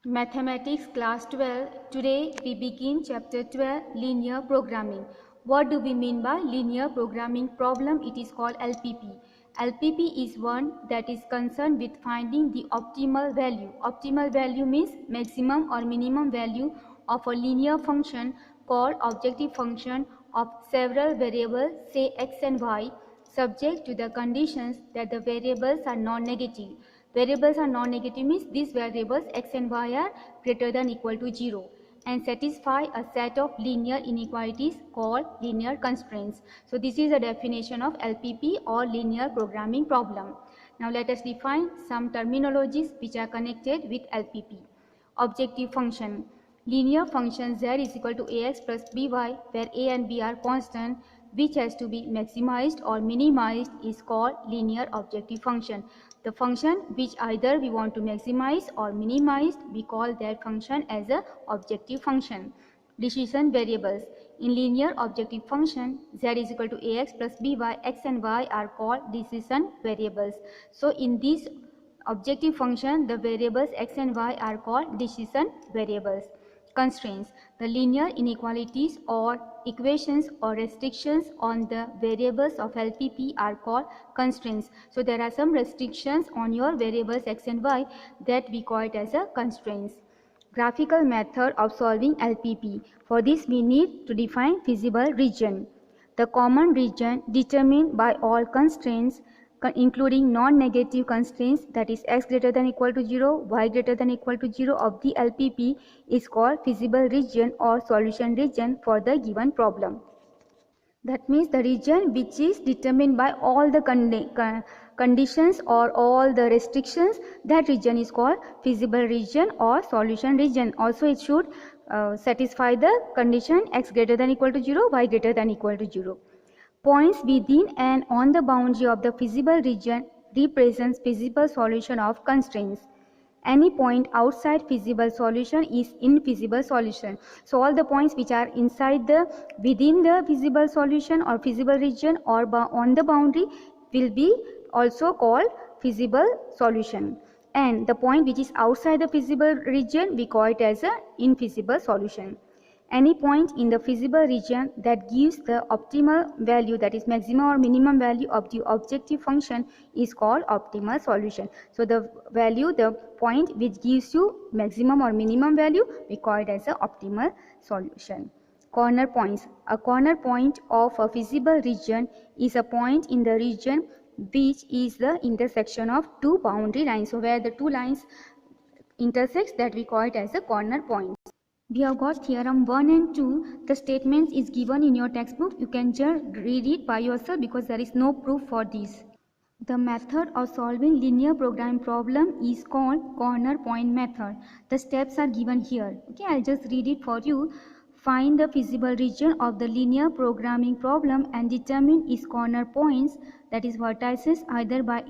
Mathematics class 12. Today we begin chapter 12, linear programming. What do we mean by linear programming problem? It is called LPP. LPP is one that is concerned with finding the optimal value. Optimal value means maximum or minimum value of a linear function called objective function of several variables, say x and y, subject to the conditions that the variables are non-negative. Variables are non-negative means these variables x and y are greater than equal to 0 and satisfy a set of linear inequalities called linear constraints. So this is a definition of LPP or linear programming problem. Now let us define some terminologies which are connected with LPP. Objective function. Linear function z is equal to ax plus by, where a and b are constant, which has to be maximized or minimized, is called linear objective function. The function which either we want to maximize or minimize, we call that function as a objective function. Decision variables. In linear objective function, z is equal to ax plus by, x and y are called decision variables. So in this objective function, the variables x and y are called decision variables. Constraints. The linear inequalities or equations or restrictions on the variables of LPP are called constraints. So there are some restrictions on your variables x and y that we call it as a constraints. Graphical method of solving LPP. For this we need to define feasible region. The common region determined by all constraints including non-negative constraints, that is x greater than equal to 0, y greater than equal to 0 of the LPP, is called feasible region or solution region for the given problem. That means the region which is determined by all the conditions or all the restrictions, that region is called feasible region or solution region. Also it should satisfy the condition x greater than equal to 0, y greater than equal to 0. Points within and on the boundary of the feasible region represents feasible solution of constraints. Any point outside feasible solution is infeasible solution. So all the points which are within the feasible solution or feasible region or on the boundary will be also called feasible solution. And the point which is outside the feasible region, we call it as an infeasible solution. Any point in the feasible region that gives the optimal value, that is maximum or minimum value of the objective function, is called optimal solution. So the value, the point which gives you maximum or minimum value, we call it as an optimal solution. Corner points. A corner point of a feasible region is a point in the region which is the intersection of two boundary lines. So where the two lines intersects, that we call it as a corner point. We have got theorem 1 and 2. The statements is given in your textbook. You can just read it by yourself because there is no proof for this. The method of solving linear programming problem is called corner point method. The steps are given here. Okay, I'll just read it for you. Find the feasible region of the linear programming problem and determine its corner points, that is vertices, either by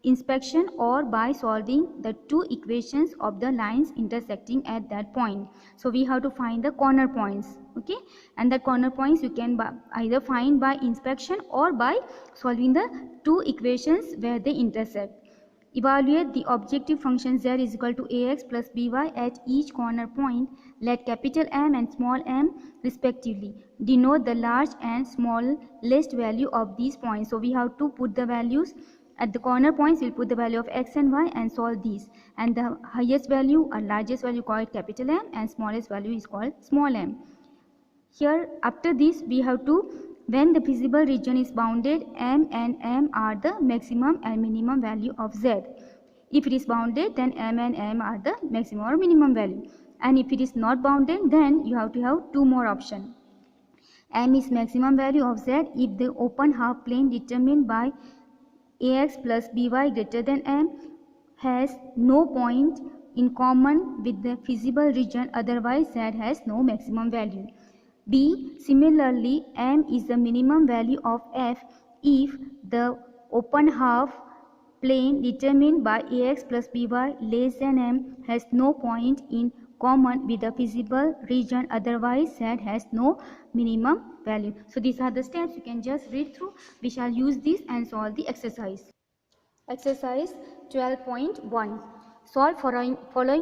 inspection or by solving the two equations of the lines intersecting at that point. So we have to find the corner points, okay, and the corner points you can either find by inspection or by solving the two equations where they intersect. Evaluate the objective function z is equal to ax plus by at each corner point. Let capital M and small m respectively denote the large and smallest value of these points. So we have to put the values at the corner points. We'll put the value of x and y and solve these, and the highest value or largest value called capital M and smallest value is called small m. Here after this we have to, when the feasible region is bounded, m and m are the maximum and minimum value of z. If it is bounded, then m and m are the maximum or minimum value, and if it is not bounded, then you have to have two more options. M is maximum value of z if the open half plane determined by ax plus by greater than m has no point in common with the feasible region, otherwise z has no maximum value. B. Similarly, m is the minimum value of f if the open half plane determined by ax plus by less than m has no point in common with the feasible region, otherwise z has no minimum value. So these are the steps, you can just read through. We shall use this and solve the exercise. Exercise 12.1. Solve following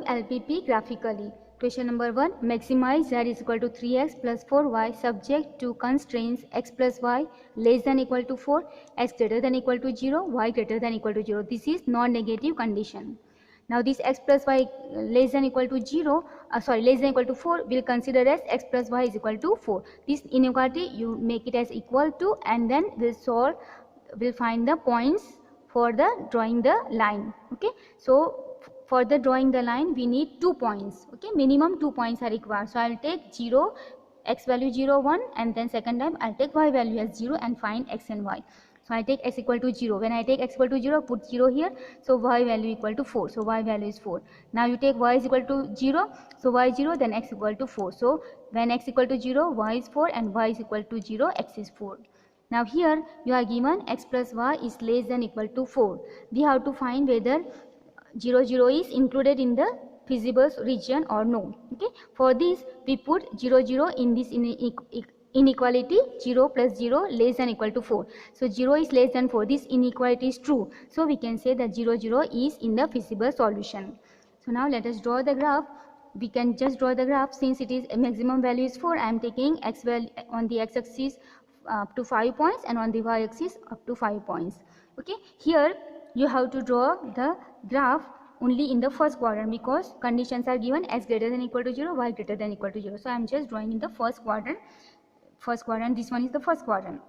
LPP graphically. Question number 1. Maximize z is equal to 3x plus 4y subject to constraints x plus y less than equal to 4, x greater than equal to 0, y greater than equal to 0. This is non-negative condition. Now this x plus y less than equal to 0, less than equal to 4 will consider as x plus y is equal to 4. This inequality you make it as equal to, and then we'll find the points for the drawing the line. Okay, so for the drawing the line we need 2 points. Okay, minimum 2 points are required. So I'll take 0, x value 0, 1, and then second time I'll take y value as 0 and find x and y. So I take x equal to 0. When I take x equal to 0, put 0 here. So y value equal to 4. So y value is 4. Now you take y is equal to 0. So y 0, then x equal to 4. So when x equal to 0, y is 4, and y is equal to 0, x is 4. Now here you are given x plus y is less than equal to 4. We have to find whether 0, 0 is included in the feasible region or no. Okay. For this we put 0, 0 in this inequality 0 plus 0 less than equal to 4. So 0 is less than 4. This inequality is true. So we can say that 0, 0 is in the feasible solution. So now let us draw the graph. We can just draw the graph. Since it is a maximum value is 4, I am taking x value on the x-axis up to 5 points and on the y-axis up to 5 points. Okay, here you have to draw the graph only in the first quadrant because conditions are given x greater than equal to 0, y greater than equal to 0. So I am just drawing in the first quadrant. This one is the first quadrant.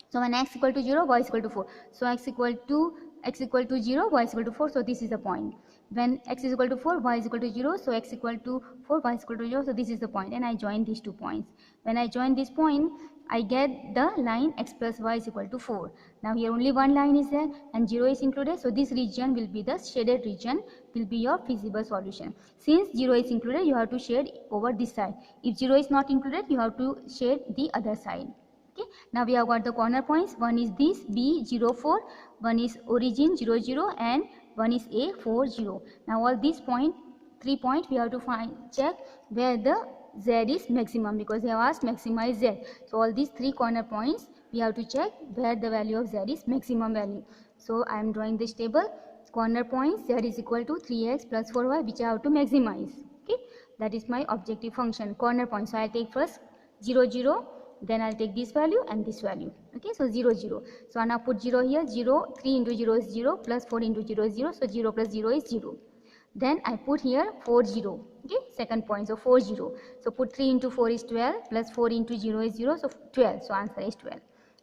So when x equal to 0, y is equal to 4. So x equal to 0, y is equal to 4. So this is the point. When x is equal to 4, y is equal to 0. So x equal to 4, y is equal to 0. So this is the point, and I join these 2 points. When I join this point, I get the line x plus y is equal to 4. Now here only one line is there and 0 is included. So this region will be the shaded region, will be your feasible solution. Since 0 is included, you have to shade over this side. If 0 is not included, you have to shade the other side. Okay. Now we have got the corner points. One is this B 0 4, one is origin 0 0, and one is A 4 0. Now all these 3 points we have to check where the z is maximum, because they have asked maximize z. So all these 3 corner points we have to check where the value of z is maximum value. So I am drawing this table. Corner points z is equal to 3x plus 4y, which I have to maximize. Okay, that is my objective function, corner point. So I will take first 0 0, then I'll take this value and this value. Okay, so 0 0. So now put 0 here. 0, 3 into 0 is 0, plus 4 into 0 is 0. So 0 plus 0 is 0. Then I put here 4 0. Okay, second point. So 4 0. So put 3 into 4 is 12, plus 4 into 0 is 0. So 12. So answer is 12.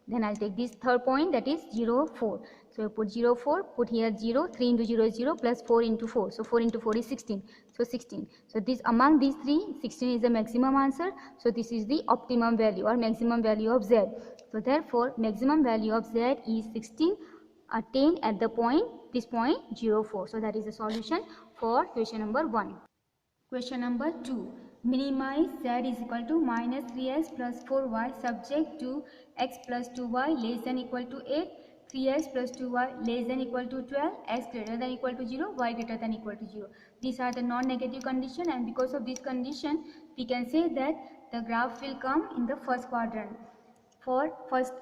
Then I'll take this third point, that is 0 4. So you put 0 4, put here 0, 3 into 0 is 0, plus 4 into 4. So 4 into 4 is 16. So 16. So this among these 3, 16 is the maximum answer. So this is the optimum value or maximum value of z. So therefore maximum value of z is 16 attained at the point, this point 0 4. So that is the solution for question number 1. Question number 2. Minimize z is equal to minus 3x plus 4y subject to x plus 2y less than equal to 8, 3x plus 2y less than equal to 12, x greater than equal to 0, y greater than equal to 0. These are the non-negative condition, and because of this condition we can say that the graph will come in the first quadrant. For first,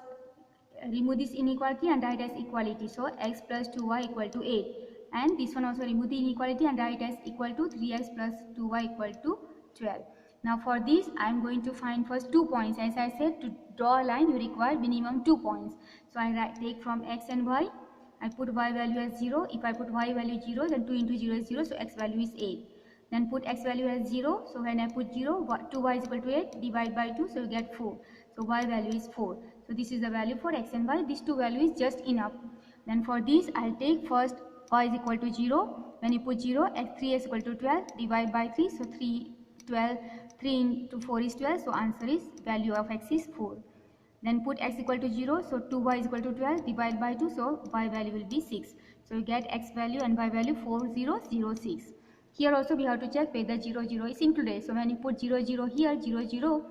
remove this inequality and write as equality. So x plus 2y equal to 8, and this one also remove the inequality and write as equal to 3x plus 2y equal to 12. Now for this I am going to find first 2 points. As I said, to draw a line you require minimum 2 points. So I take from x and y. I put y value as 0. If I put y value 0, then 2 into 0 is 0. So x value is 8. Then put x value as 0. So when I put 0, 2y is equal to 8. Divide by 2. So you get 4. So y value is 4. So this is the value for x and y. These 2 values is just enough. Then for this I will take first y is equal to 0. When you put 0, x3 is equal to 12. Divide by 3. So 3 into 4 is 12. So answer is value of x is 4. Then put x equal to 0. So 2y is equal to 12. Divide by 2. So y value will be 6. So you get x value and y value 4006. Here also we have to check whether 0 0 is included. So when you put 0 0 here, 0 0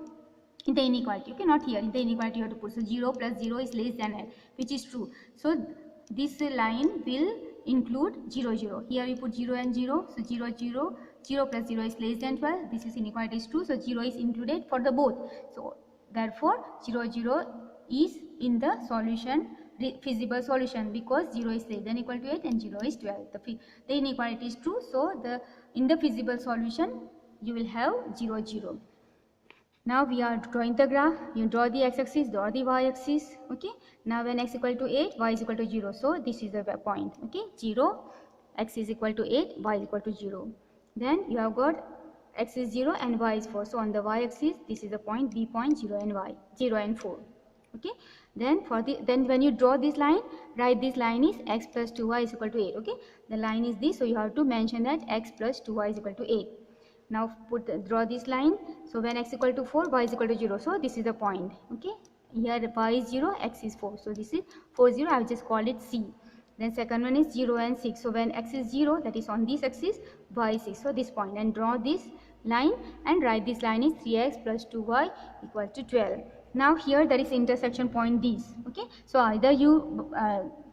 in the inequality, okay, not here, in the inequality you have to put. So 0 plus 0 is less than n, which is true. So this line will include 0 0. Here we put 0 and 0. So 0 0, 0 plus 0 is less than 12. This is inequality is true. So 0 is included for the both. So therefore 0 0 is in the solution feasible solution, because 0 is less than equal to 8 and 0 is 12. The inequality is true, so in the feasible solution you will have 0, 0. Now we are drawing the graph. You draw the x-axis, draw the y-axis. Okay. Now when x equal to 8, y is equal to 0. So this is the point. Okay. 0, x is equal to 8, y is equal to 0. Then you have got x is 0 and y is 4. So on the y-axis, this is the point B point 0 and y, 0 and 4. Okay. Then when you draw this line, write this line is x plus 2y is equal to 8. Okay. The line is this, so you have to mention that x plus 2y is equal to 8. Now draw this line. So when x equal to 4, y is equal to 0. So this is the point. Okay. Here y is 0, x is 4. So this is 4, 0. I have just called it C. Then second one is 0 and 6. So when x is 0, that is on this axis, y is 6. So this point, and draw this line and write this line is 3x plus 2y equal to 12. Now here there is intersection point these. Okay. So either you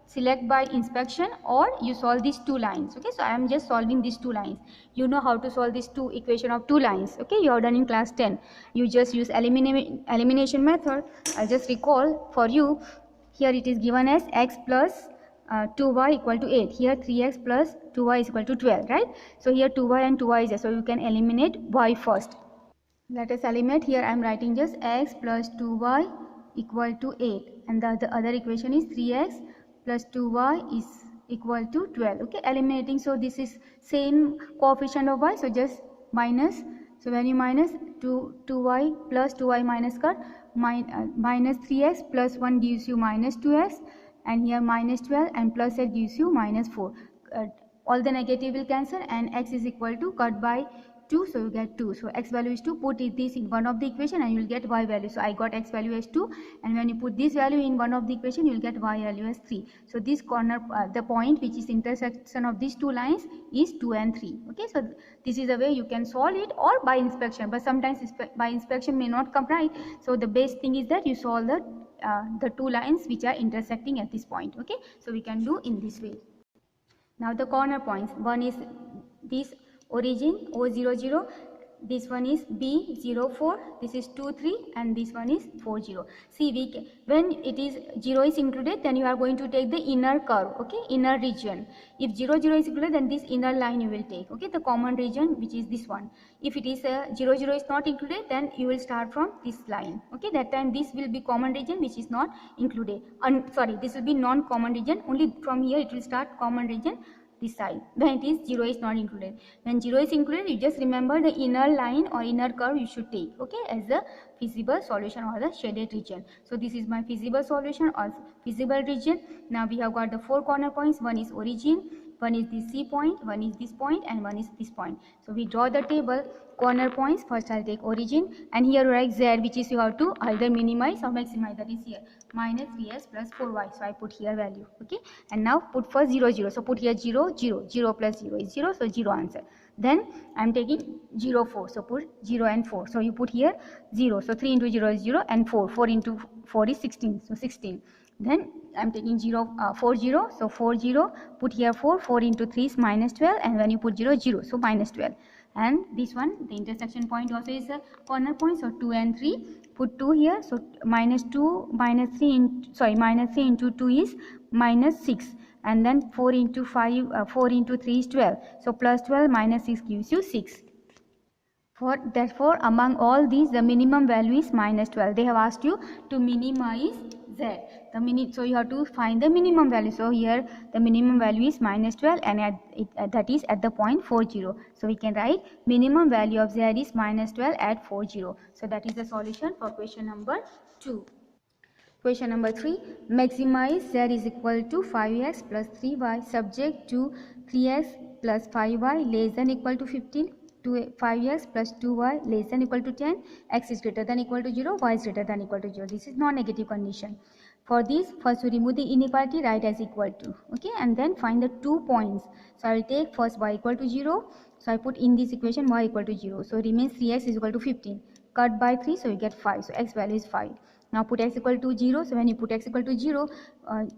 select by inspection or you solve these two lines. Okay. So I am just solving these two lines. You know how to solve these two equation of two lines. Okay. You have done in class 10. You just use elimination method. I just recall for you. Here it is given as x plus 2y equal to 8. Here 3x plus 2y is equal to 12, right? So here 2y and 2y is there. So you can eliminate y first. Let us eliminate. Here I am writing just x plus 2y equal to 8. And the other equation is 3x plus 2y is equal to 12. Okay, eliminating. So this is same coefficient of y. So just minus. So when you minus 2y plus 2y minus cut, minus 3x plus 1 gives you minus 2x. And here minus 12 and plus 8 gives you minus 4. All the negative will cancel and x is equal to cut by 2, so you get 2. So x value is 2, put this in one of the equation and you will get y value. So I got x value as 2, and when you put this value in one of the equation, you will get y value as 3. So this corner, the point which is intersection of these two lines is 2 and 3. Okay, so this is the way you can solve it, or by inspection, but sometimes by inspection may not come right. So the best thing is that you solve the two lines which are intersecting at this point. Okay, so we can do in this way. Now the corner points, one is this origin O00, this one is B04, this is 2 3, and this one is 4 0. See, when it is 0 is included, then you are going to take the inner curve. Okay, inner region. If 0 0 is included, then this inner line you will take. Okay, the common region, which is this one. If it is 0 0 is not included, then you will start from this line. Okay, that time this will be common region which is not included. Sorry, this will be non-common region. Only from here it will start common region. This side when it is 0 is not included. When 0 is included, you just remember the inner line or inner curve you should take. Okay, as the feasible solution or the shaded region. So this is my feasible solution or feasible region. Now we have got the 4 corner points. One is origin, one is this C point, one is this point, and one is this point. So we draw the table. Corner points, first I'll take origin, and here write z, which is you have to either minimize or maximize. That is here minus 3x plus 4y. So I put here value. Okay, and now put for 0 0. So put here 0 0. 0 plus 0 is 0. So 0 answer. Then I'm taking 0 4. So put 0 and 4. So you put here 0. So 3 into 0 is 0, and 4. 4 into 4 is 16. So 16. Then I'm taking 4 0. So 4 0. Put here 4. 4 into 3 is minus 12, and when you put 0 0. So minus 12. And this one, the intersection point also is a corner point. So 2 and 3, put 2 here. So minus 2 minus 3 minus 3 into 2 is minus 6, and then 4 into 4 into 3 is 12. So plus 12 minus 6 gives you 6. Therefore among all these, the minimum value is minus 12. They have asked you to minimize z. So you have to find the minimum value. So here the minimum value is minus 12, and that is at the point 4 0. So we can write minimum value of z is minus 12 at 4 0. So that is the solution for question number 2. Question number 3, maximize z is equal to 5x plus 3y subject to 3x plus 5y less than equal to 15. 5x plus 2y less than equal to 10, x is greater than equal to 0, y is greater than equal to 0. This is non-negative condition. For this, first we remove the inequality, write as equal to. Okay, and then find the 2 points. So I will take first y equal to 0. So I put in this equation y equal to 0. So remains 3x is equal to 15. Cut by 3, so you get 5. So x value is 5. Now put x equal to 0. So when you put x equal to 0,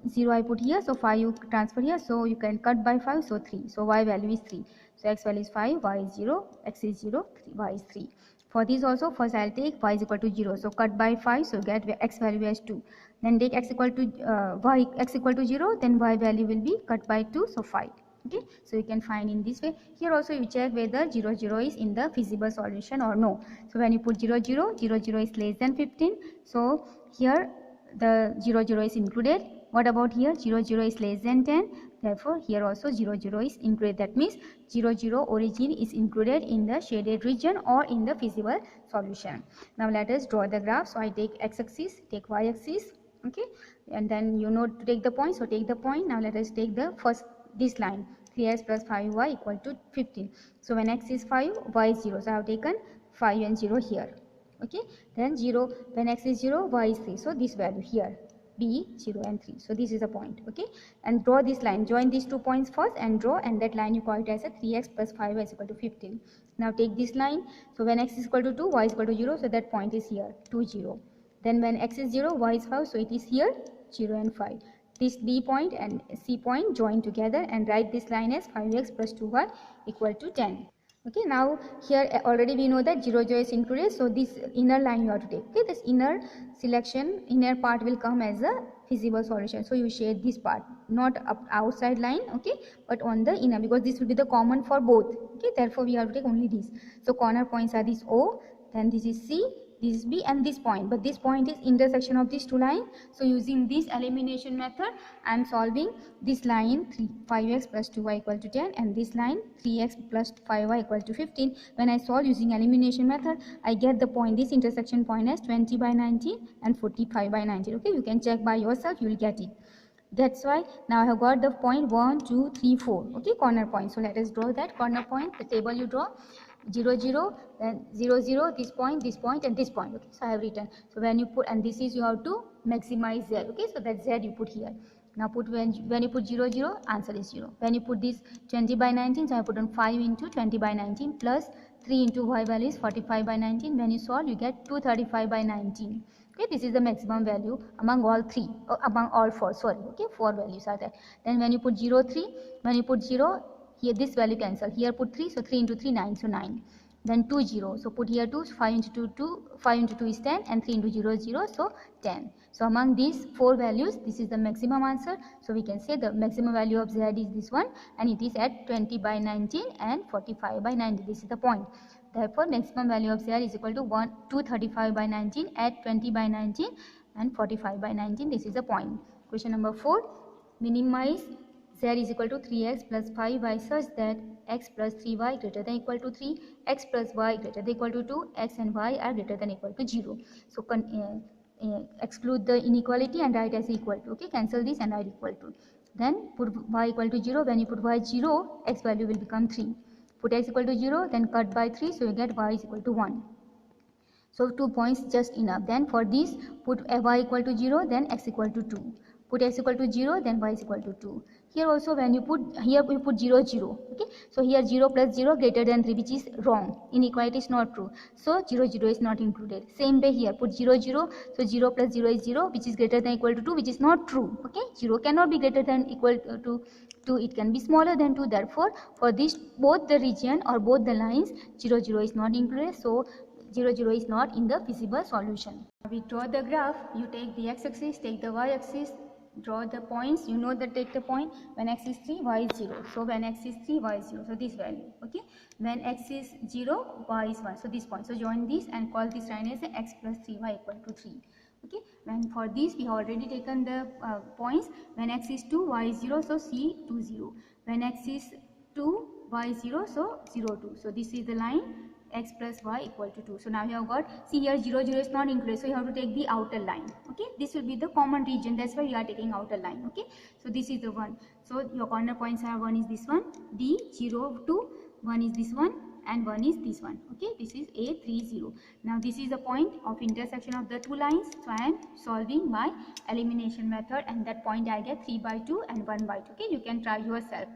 0 I put here. So 5 you transfer here. So you can cut by 5. So 3. So y value is 3. So x value is 5, y is 0, x is 0, 3, y is 3. For this also, first I will take y is equal to 0. So cut by 5, so get x value as 2. Then take x equal to y x equal to 0, then y value will be cut by 2, so 5. Okay, so you can find in this way. Here also you check whether 0 0 is in the feasible solution or no. So when you put 0 0, 0 0 is less than 15, so here the 0 0 is included. What about here? 0 0 is less than 10, therefore here also 0 0 is included. That means 0 0 origin is included in the shaded region or in the feasible solution. Now let us draw the graph. So I take x-axis, take y-axis, okay, and then you know to take the point, so take the point. Now let us take the first this line, 3x plus 5y equal to 15. So when x is 5, y is 0, so I have taken 5 and 0 here. Okay, then 0, when x is 0, y is 3, so this value here be 0 and 3, so this is a point. Okay, and draw this line, join these 2 points first and draw, and that line you call it as a 3x plus 5y is equal to 15. Now take this line, so when x is equal to 2, y is equal to 0, so that point is here 2 0. Then when x is 0, y is 5, so it is here 0 and 5. This D point and C point join together and write this line as 5x plus 2y equal to 10. Okay, now here already we know that 0 0 is included, so this inner line you have to take. Okay, this inner selection, inner part will come as a feasible solution, so you shade this part, not outside line, okay, but on the inner, because this will be the common for both. Okay, therefore we have to take only this. So corner points are this O, then this is C, this is B, and this point, but this point is intersection of these two lines. So using this elimination method, I am solving this line 5x plus 2y equal to 10 and this line 3x plus 5y equal to 15. When I solve using elimination method, I get the point, this intersection point as 20 by 19 and 45 by 19. Okay, you can check by yourself, you will get it. That's why now I have got the point 1 2 3 4. Okay, corner point. So let us draw that corner point. The table you draw 0 0, then 0 0, this point and this point. Okay, so I have written. So when you put, and this is you have to maximize z. Okay, so that z you put here. Now put when you put 0 0, answer is 0. When you put this 20 by 19, so I put on 5 into 20 by 19 plus 3 into y value is 45 by 19. When you solve, you get 235 by 19. Okay, this is the maximum value among all three, among all four, sorry. Okay, 4 values are there. Then when you put 0 3, when you put 0, here this value cancel, here put 3, so 3 into 3 9, so 9. Then 2 0, so put here 2, 5 into 2 2, 5 into 2 is 10, and 3 into 0 0, so 10. So among these 4 values, this is the maximum answer. So we can say the maximum value of z is this one, and it is at 20 by 19 and 45 by 90. This is the point. Therefore, maximum value of z is equal to 235 by 19 at 20 by 19 and 45 by 19. This is the point. Question number 4. Minimize z is equal to 3x plus 5y such that x plus 3y greater than equal to 3, x plus y greater than equal to 2, x and y are greater than equal to 0. So exclude the inequality and write as equal to. Okay, cancel this and write equal to. Then put y equal to 0. When you put y 0, x value will become 3. Put x equal to 0, then cut by 3, so you get y is equal to 1. So 2 points just enough. Then for this, put y equal to 0, then x equal to 2. Put x equal to 0, then y is equal to 2. Here also when you put, here we put 0 0. Okay, so here 0 plus 0 greater than 3, which is wrong. Inequality is not true. So 0 0 is not included. Same way here, put 0 0. So 0 plus 0 is 0, which is greater than equal to 2, which is not true. Okay, 0 cannot be greater than equal to 2, it can be smaller than 2. Therefore, for this both the region or both the lines, 0 0 is not included. So 0 0 is not in the feasible solution. We draw the graph. You take the x-axis, take the y-axis, draw the points. You know that take the point. When x is 3, y is 0. So when x is 3, y is 0. So this value. Okay. When x is 0, y is 1. So this point. So join this and call this line as x plus 3y equal to 3. Okay. When for this we have already taken the points. When x is 2, y is 0. So C 2 0. When x is 2, y is 0. So 0 2. So this is the line x plus y equal to 2. So now you have got, see here 0 0 is not included, so you have to take the outer line. Okay, this will be the common region, that's why you are taking outer line. Okay, so this is the one. So your corner points are, one is this one, D 0 2, one is this one, and one is this one. Okay, this is A 3 0. Now this is the point of intersection of the two lines, so I am solving by elimination method, and that point I get 3 by 2 and 1 by 2. Okay, you can try yourself.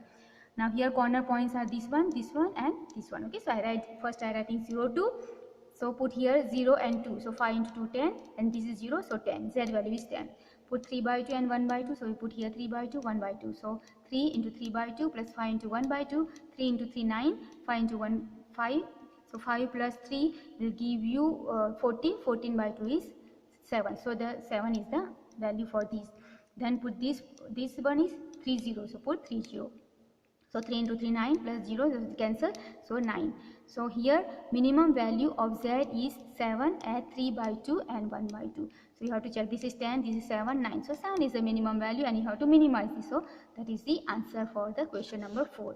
Now here corner points are this one and this one. Okay, so I write, first I writing 0 2, so put here 0 and 2, so 5 into 2 10, and this is 0, so 10, z value is 10. Put 3 by 2 and 1 by 2, so we put here 3 by 2 1 by 2, so 3 into 3 by 2 plus 5 into 1 by 2, 3 into 3 9, 5 into 1 5, so 5 plus 3 will give you 14, 14 by 2 is 7, so the 7 is the value for these. Then put this one is 30, so put 30. So 3 into 3 9 plus 0 cancel, so 9. So here minimum value of z is 7 at 3 by 2 and 1 by 2. So you have to check, this is 10, this is 7, 9. So 7 is the minimum value and you have to minimize this. So that is the answer for the question number 4.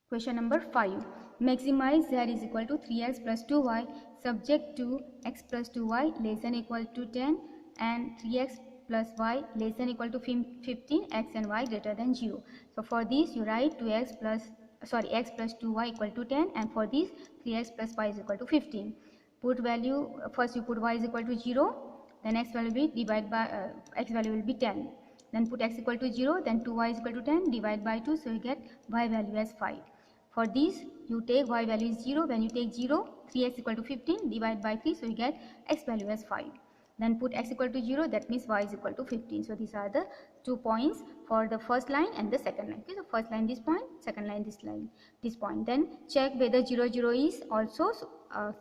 Question number 5. Maximize z is equal to 3x plus 2y subject to x plus 2y less than equal to 10 and 3x plus y less than equal to 15, x and y greater than 0. So for this you write x plus 2y equal to 10, and for this 3x plus y is equal to 15. Put value, first you put y is equal to 0, then x value will be divided by x value will be 10. Then put x equal to 0, then 2y is equal to 10, divide by 2, so you get y value as 5. For this you take y value is 0, when you take 0, 3x equal to 15, divide by 3, so you get x value as 5. Then put x equal to 0, that means y is equal to 15. So these are the 2 points for the first line and the second line. Okay, so first line this point, second line this point. Then check whether 0 0 is also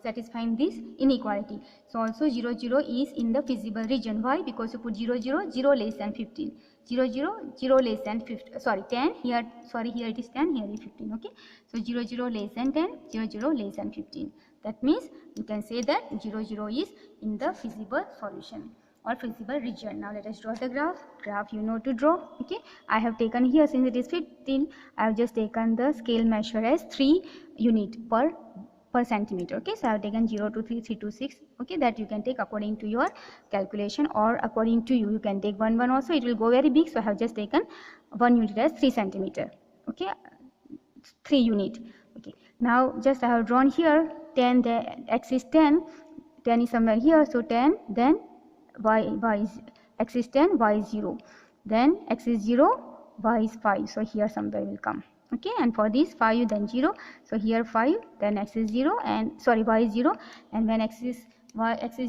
satisfying this inequality. So also 0 0 is in the feasible region. Why? Because you put 0 0, 0 less than 15. 0 0, 0 less than 15, sorry 10, here it is 10, here it is 15. Okay, so 0 0 less than 10, 0 0 less than 15. That means you can say that 0 0 is in the feasible solution or feasible region. Now let us draw the graph you know to draw. Okay, I have taken here, since it is 15, I have just taken the scale measure as 3 unit per centimeter. Okay, so I have taken 0 to 3, 3 to 6. Okay, that you can take according to your calculation, or according to you can take 1 1 also, it will go very big. So I have just taken 1 unit as 3 centimeter. Okay, 3 unit. Okay, now just I have drawn here 10, the x is 10 is somewhere here, so 10, then y is x is 10, y is 0, then x is 0, y is 5, so here somewhere will come. Okay, and for this 5, then 0, so here 5, then x is 0, and sorry y is 0, and when x is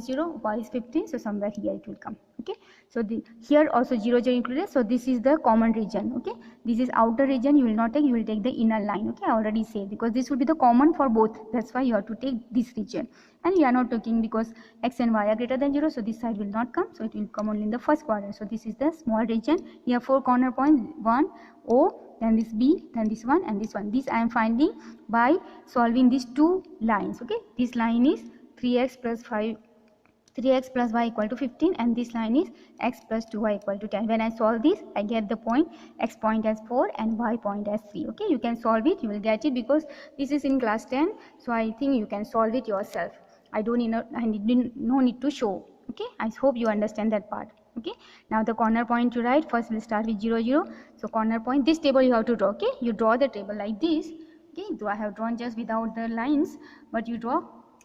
0, y is 15, so somewhere here it will come. Okay, so here also 0 0 included, so this is the common region. Okay, this is outer region, you will not take, you will take the inner line. Okay, I already said, because this will be the common for both, that's why you have to take this region. And we are not taking because x and y are greater than 0, so this side will not come, so it will come only in the first quadrant. So this is the small region. Here 4 corner points, 1 O, then this B, then this one, and this one. This I am finding by solving these 2 lines. Okay, this line is 3x plus y equal to 15, and this line is x plus 2y equal to 10. When I solve this, I get the point, x point as 4 and y point as 3. Okay, you can solve it, you will get it, because this is in class 10, so I think you can solve it yourself. I need no need to show. Okay, I hope you understand that part. Okay, now the corner point to write, first we'll start with 0 0. So corner point, this table you have to draw. Okay, you draw the table like this. Okay, though I have drawn just without the lines, but you draw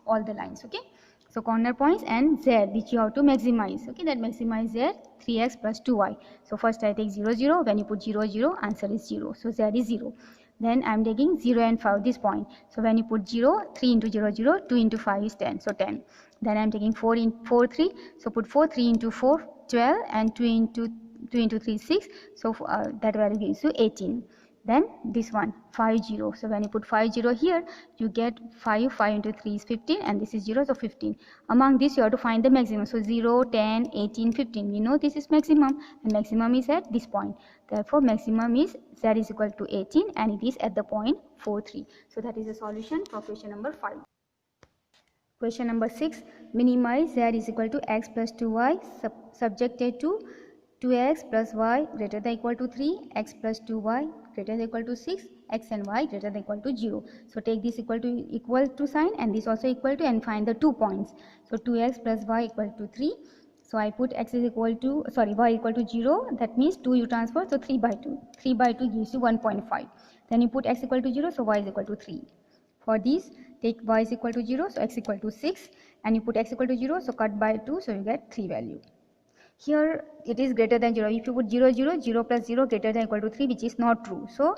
all the lines. Okay, so corner points and z, which you have to maximize. Okay, that maximize z 3x plus 2y. So first I take 0 0. When you put 0 0, answer is 0, so z is 0. Then I am taking 0 and 5, this point. So when you put 0, 3 into 0 0, 2 into 5 is 10, so 10. Then I am taking 4 3, so put 4, 3 into 4 12, and 2 into 3 6, so that value gives you 18. Then this one 5 0, so when you put 5 0 here, you get 5 into 3 is 15, and this is 0, so 15. Among this you have to find the maximum, so 0 10 18 15, we know this is maximum, and maximum is at this point. Therefore maximum is z is equal to 18, and it is at the point 4 3. So that is the solution for question number 5. Question number 6. Minimize z is equal to x plus 2y subjected to 2x plus y greater than equal to 3, x plus 2y greater than equal to 6, x and y greater than equal to 0. So take this equal to sign, and this also equal to, and find the 2 points. So 2x plus y equal to 3. So I put x is equal to, y equal to 0, that means 2 you transfer, so 3 by 2. 3 by 2 gives you 1.5. Then you put x equal to 0, so y is equal to 3. For this, take y is equal to 0, so x equal to 6, and you put x equal to 0, so cut by 2, so you get 3 value. Here it is greater than 0. If you put 0 0, 0 plus 0 greater than equal to 3, which is not true, so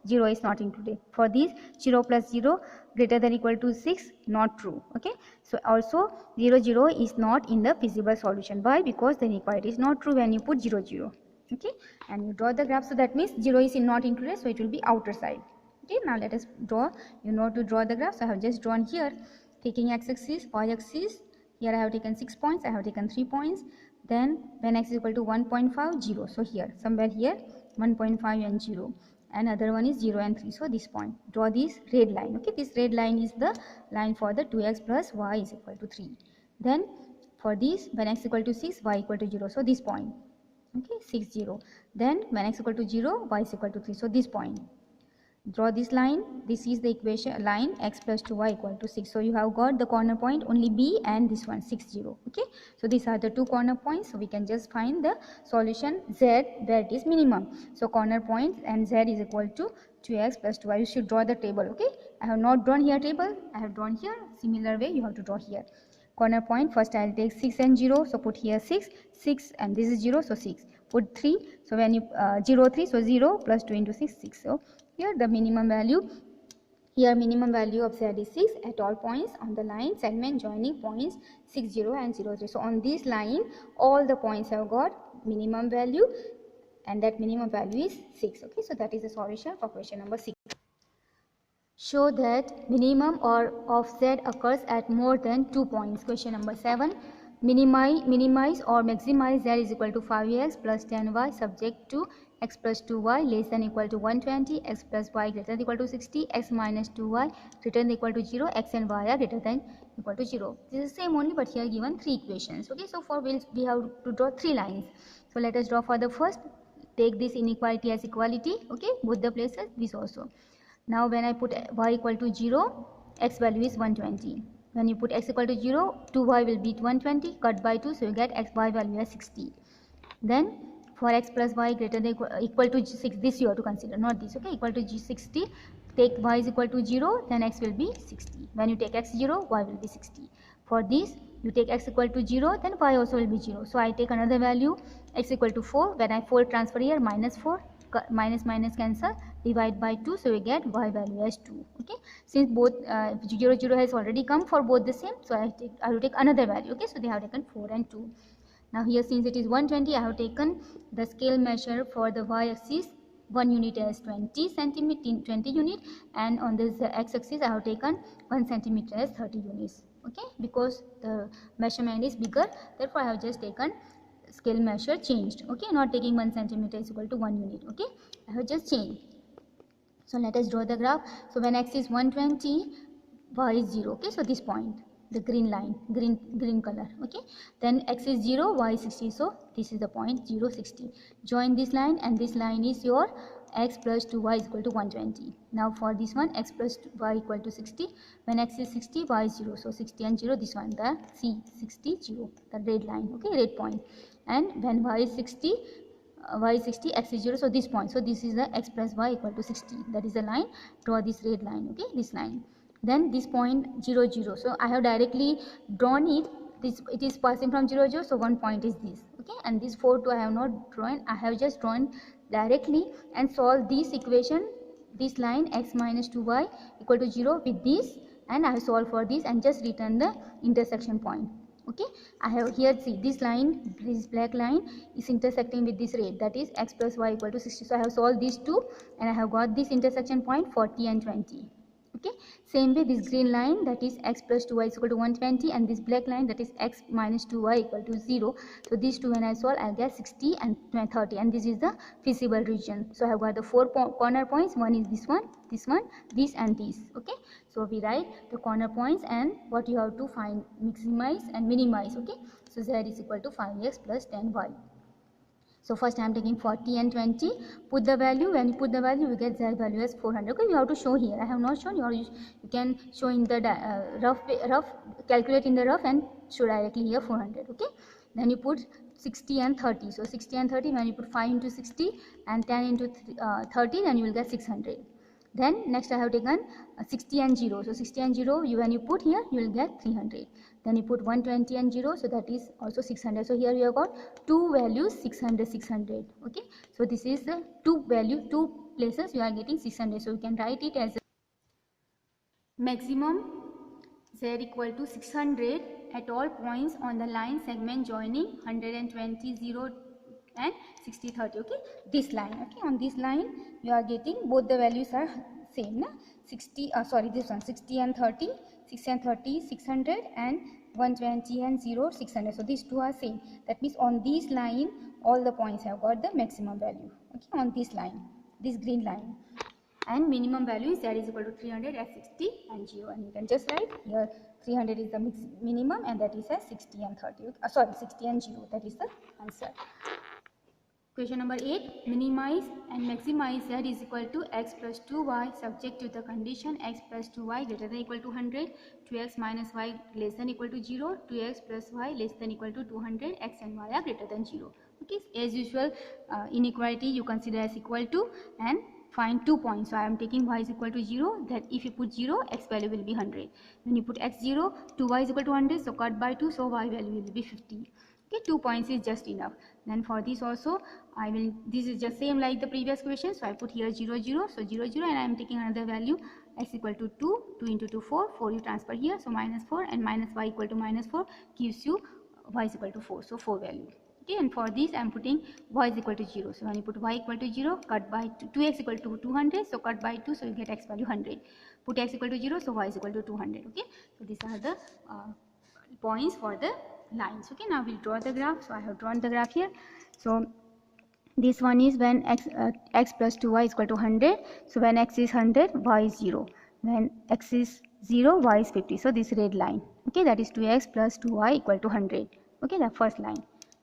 0 is not included. For this, 0 plus 0 greater than equal to 6, not true. Okay, so also 0 0 is not in the feasible solution. Why? Because the inequality is not true when you put 0 0. Okay, and you draw the graph, so that means 0 is not included, so it will be outer side. Okay, now let us draw, you know to draw the graph. So I have just drawn here, taking x-axis, y-axis. Here I have taken 6 points, I have taken 3 points. Then when x is equal to 1.5, 0. So here, somewhere here, 1.5 and 0. And other one is 0 and 3. So this point, draw this red line. Okay, this red line is the line for the 2x plus y is equal to 3. Then for this, when x is equal to 6, y equal to 0. So this point, okay, 6, 0. Then when x is equal to 0, y is equal to 3. So this point, draw this line. This is the equation line x plus 2y equal to 6. So you have got the corner point only b and this one 6, 0. Okay, so these are the two corner points. So we can just find the solution z where it is minimum. So corner points and z is equal to 2x plus 2y. You should draw the table. Okay, I have not drawn here table, I have drawn here. Similar way you have to draw here. Corner point, first I will take 6 and 0. So put here 6, 6 and this is 0. So 6. Put 3. So when you 0, 3. So 0 plus 2 into 6, 6. So here the minimum value, here minimum value of z is 6 at all points on the line segment joining points 6, 0 and 0, 3. So on this line all the points have got minimum value and that minimum value is 6. Okay, so that is the solution for question number 6. Show that minimum or of z occurs at more than 2 points. Question number 7. Minimize or maximize z is equal to 5x plus 10y subject to x plus 2y less than equal to 120, x plus y greater than equal to 60, x minus 2y greater than equal to 0, x and y are greater than equal to 0. This is the same only, but here given 3 equations. Okay, so for we have to draw 3 lines. So let us draw for the first. Take this inequality as equality. Okay, both the places, this also. Now when I put y equal to 0, x value is 120. When you put x equal to 0, 2y will be 120, cut by 2, so you get x y value as 60. Then for x plus y greater than equal to 6, this you have to consider, not this. Okay, equal to 60, take y is equal to 0, then x will be 60. When you take x 0, y will be 60. For this, you take x equal to 0, then y also will be 0. So I take another value, x equal to 4. When I fold transfer here, minus 4, minus minus cancel, divide by 2, so we get y value as 2. Okay, since both 0, 0 has already come for both the same, so I will take another value. Okay, so they have taken 4 and 2. Now here, since it is 120, I have taken the scale measure for the y-axis 1 unit as 20 centimeter, 20 unit, and on this x-axis I have taken 1 centimeter as 30 units. Okay, because the measurement is bigger, therefore I have just taken scale measure changed. Okay, not taking 1 centimeter is equal to 1 unit. Okay, I have just changed. So let us draw the graph. So when x is 120, y is 0. Okay, so this point, the green line, green color. Okay, then x is 0, y is 60. So this is the point 0, 60. Join this line, and this line is your x plus 2y is equal to 120. Now for this one, x plus y equal to 60. When x is 60, y is 0. So 60 and 0, this one, the C, 60, 0, the red line. Okay, red point. And when y is 60, y is 60, x is 0. So this point, so this is the x plus y equal to 60. That is the line. Draw this red line. Okay, this line. Then this point 0, 0. So I have directly drawn it. This, it is passing from 0, 0. So one point is this. Okay, and this 4, 2 I have not drawn. I have just drawn directly and solve this equation, this line x minus 2y equal to 0 with this, and I have solved for this and just written the intersection point. Okay, I have here, see, this line, this black line is intersecting with this red, that is x plus y equal to 60. So I have solved these two and I have got this intersection point 40 and 20. Okay, same way this green line, that is x plus 2y is equal to 120, and this black line, that is x minus 2y equal to 0. So these two when I solve, I'll get 60 and 30, and this is the feasible region. So I have got the 4 corner points. One is this one, this and this. Okay, so we write the corner points and what you have to find, maximize and minimize. Okay, so z is equal to 5x plus 10y. So first I am taking 40 and 20. Put the value. When you put the value, you get z value as 400. Okay, you have to show here. I have not shown. You can show in the rough. Calculate in the rough and show directly here 400. Okay. Then you put 60 and 30. So 60 and 30. When you put 5 into 60 and 10 into 30, then you will get 600. Then next I have taken 60 and 0. So 60 and 0, when you put here, you will get 300. Then you put 120 and 0, so that is also 600. So here you have got two values, 600, 600. Okay, so this is the two places you are getting 600. So you can write it as a maximum z equal to 600 at all points on the line segment joining 120, 0 and 60, 30. Okay, this line. Okay, on this line you are getting both the values are same, na? 60 this one 60 and 30, 60 and 30, 600, and 120 and 0 600. So these two are same. That means on this line all the points have got the maximum value. Okay, on this line, this green line, and minimum value is z is equal to 300 at 60 and 0, and you can just write here 300 is the minimum and that is at 60 and 30. Sorry, 60 and 0, that is the answer. Question number 8. Minimize and maximize z is equal to x plus 2y subject to the condition x plus 2y greater than equal to 100, 2x minus y less than equal to 0, 2x plus y less than equal to 200, x and y are greater than 0. Okay, as usual, inequality you consider as equal to and find 2 points. So I am taking y is equal to 0, that if you put 0, x value will be 100. When you put x 0, 2y is equal to 100, so cut by 2, so y value will be 50. Okay, 2 points is just enough. Then for this also, this is just same like the previous question, so I put here 0 0, so 0 0, and I am taking another value x equal to 2, 2 into 2 4, 4 you transfer here, so minus 4, and minus y equal to minus 4 gives you y is equal to 4, so 4 value. Okay, and for this I am putting y is equal to 0, so when you put y equal to 0, cut by 2x equal to 200, so cut by 2, so you get x value 100. Put x equal to 0, so y is equal to 200. Okay, so these are the points for the lines. Okay, now we'll draw the graph. So I have drawn the graph here. So this one is when x plus 2y is equal to 100. So when x is 100, y is 0. When x is 0, y is 50. So this red line, okay, that is 2x plus 2y equal to 100. Okay, the first line.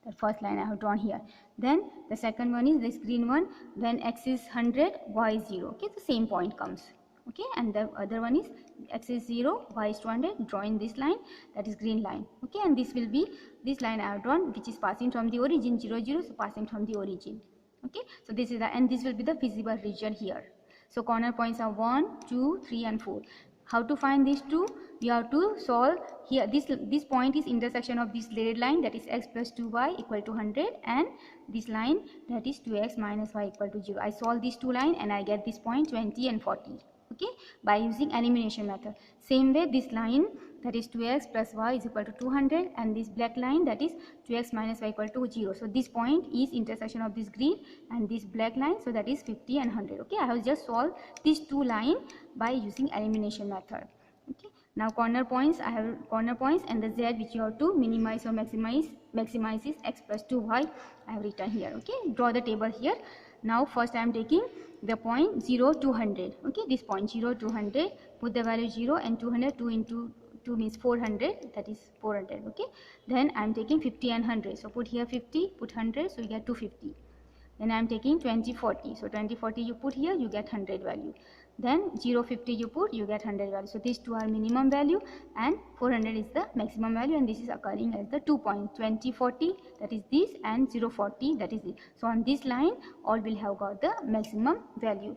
The first line I have drawn here. Then the second one is this green one. When x is 100, y is 0. Okay, the same point comes. Okay, and the other one is x is 0, y is 200, drawing this line, that is green line. Okay, and this will be this line I have drawn, which is passing from the origin 0 0, so passing from the origin. Okay, so this is the, and this will be the feasible region here. So corner points are 1 2 3 and 4. How to find these two? We have to solve here. This point is intersection of this red line, that is x plus 2y equal to 100, and this line, that is 2x minus y equal to 0. I solve these two lines and I get this point 20 and 40. Okay, by using elimination method. Same way, this line, that is 2x plus y is equal to 200, and this black line, that is 2x minus y equal to 0. So this point is intersection of this green and this black line, so that is 50 and 100. Okay, I have just solved these two lines by using elimination method. Okay, now corner points, I have corner points, and the z which you have to minimize or maximize is x plus 2y. I have written here. Okay, draw the table here. Now first I am taking the point 0 to 100. Okay, this point 0 to 100, put the value 0 and 200, 2 into 2 means 400, that is 400. Okay, then I am taking 50 and 100, so put here 50, put 100, so you get 250. Then I am taking 20 40, so 20 40 you put here, you get 100 value. Then 0 50 you put, you get 100 value. So these two are minimum value and 400 is the maximum value, and this is occurring as the 2 point 20 40, that is this, and 0 40, that is this. So on this line all will have got the maximum value.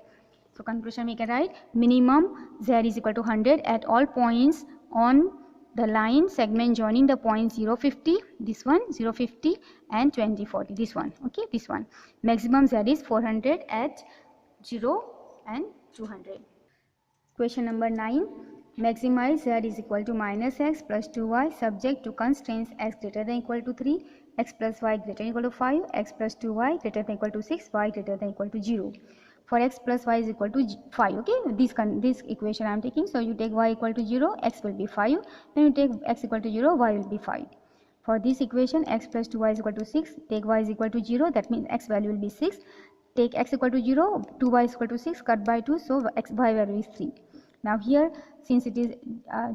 So conclusion we can write minimum z is equal to 100 at all points on the line segment joining the point 0 50, this one 0 50, and 20 40, this one. Okay, this one. Maximum z is 400 at 0 and 200. Question number 9. Maximize z is equal to minus x plus 2y subject to constraints x greater than equal to 3, x plus y greater than equal to 5, x plus 2y greater than equal to 6, y greater than equal to 0. For x plus y is equal to 5. Okay, this equation I am taking. So you take y equal to 0, x will be 5. Then you take x equal to 0, y will be 5. For this equation, x plus 2y is equal to 6. Take y is equal to 0. That means x value will be 6. Take x equal to 0, 2y is equal to 6, cut by 2, so y value is 3. Now here, since it is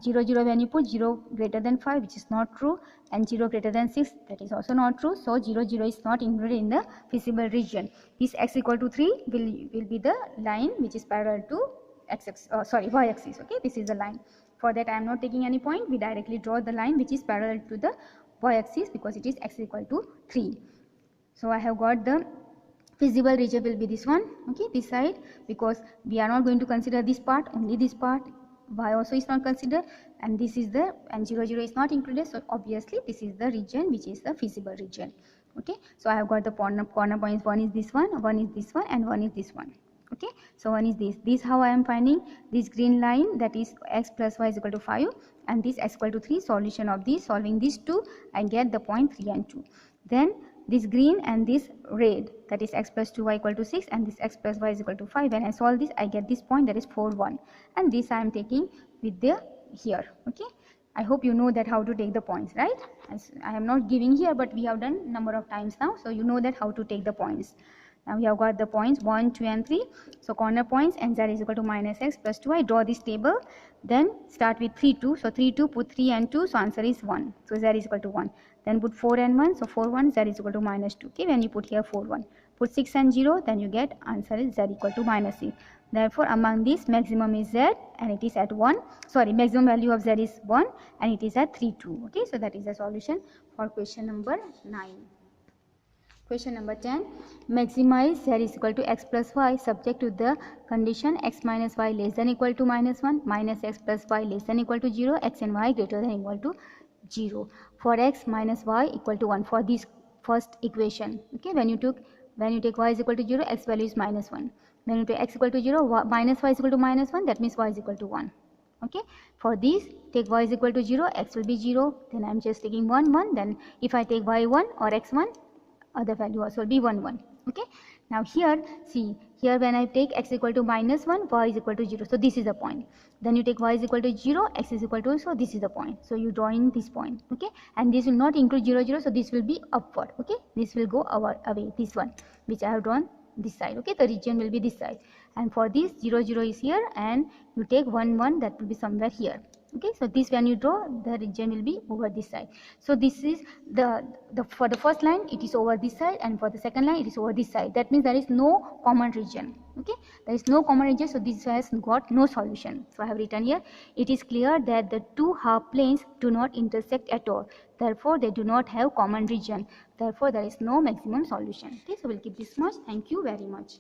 0 0, when you put 0 greater than 5, which is not true, and 0 greater than 6, that is also not true, so 0 0 is not included in the feasible region. This x equal to 3 will be the line which is parallel to y axis. Okay, this is the line. For that I am not taking any point, we directly draw the line which is parallel to the y axis because it is x equal to 3. So I have got the feasible region will be this one. Okay, this side, because we are not going to consider this part, only this part. Y also is not considered, and this is the, and 0 0 is not included, so obviously this is the region which is the feasible region. Okay, so I have got the corner points. One is this one is this one, and one is this one. Okay, so one is this how I am finding this green line, that is x plus y is equal to 5, and this x equal to 3. Solution of this, solving these two, I get the point 3 and 2. Then this green and this red, that is x plus 2y equal to 6, and this x plus y is equal to 5. When I solve this, I get this point, that is 4 1, and this I am taking with the here. Okay, I hope you know that how to take the points, right? As I am not giving here, but we have done number of times now, so you know that how to take the points. Now we have got the points 1, 2 and 3. So corner points and z is equal to minus x plus 2. I draw this table. Then start with 3, 2. So 3, 2, put 3 and 2. So answer is 1. So z is equal to 1. Then put 4 and 1. So 4, 1, z is equal to minus 2. Okay, when you put here 4, 1. Put 6 and 0. Then you get answer is z equal to minus 6. Therefore, among these maximum is z and it is at 1. Sorry, maximum value of z is 1 and it is at 3, 2. Okay, so that is the solution for question number 9. Question number 10. Maximize z is equal to x plus y subject to the condition x minus y less than equal to minus 1, minus x plus y less than equal to 0, x and y greater than equal to 0. For x minus y equal to 1 for this first equation. Okay, when you take y is equal to 0, x value is minus 1. When you take x equal to 0, minus y is equal to minus 1, that means y is equal to 1. Okay, for these take y is equal to 0, x will be 0, then I am just taking 1, 1. Then if I take y 1 or x 1, other value also will be 1, 1. Okay, now here see, here when I take x equal to minus 1, y is equal to 0, so this is the point. Then you take y is equal to 0, x is equal to, so this is the point, so you draw in this point. Okay, and this will not include 0, 0, so this will be upward. Okay, this will go away, this one which I have drawn this side. Okay, the region will be this side, and for this 0, 0 is here, and you take 1, 1, that will be somewhere here. Okay, so this when you draw, the region will be over this side. So this is the for the first line it is over this side, and for the second line it is over this side. That means there is no common region. Okay, there is no common region, so this has got no solution. So I have written here, it is clear that the two half planes do not intersect at all, therefore they do not have common region, therefore there is no maximum solution. Okay, so we'll keep this much. Thank you very much.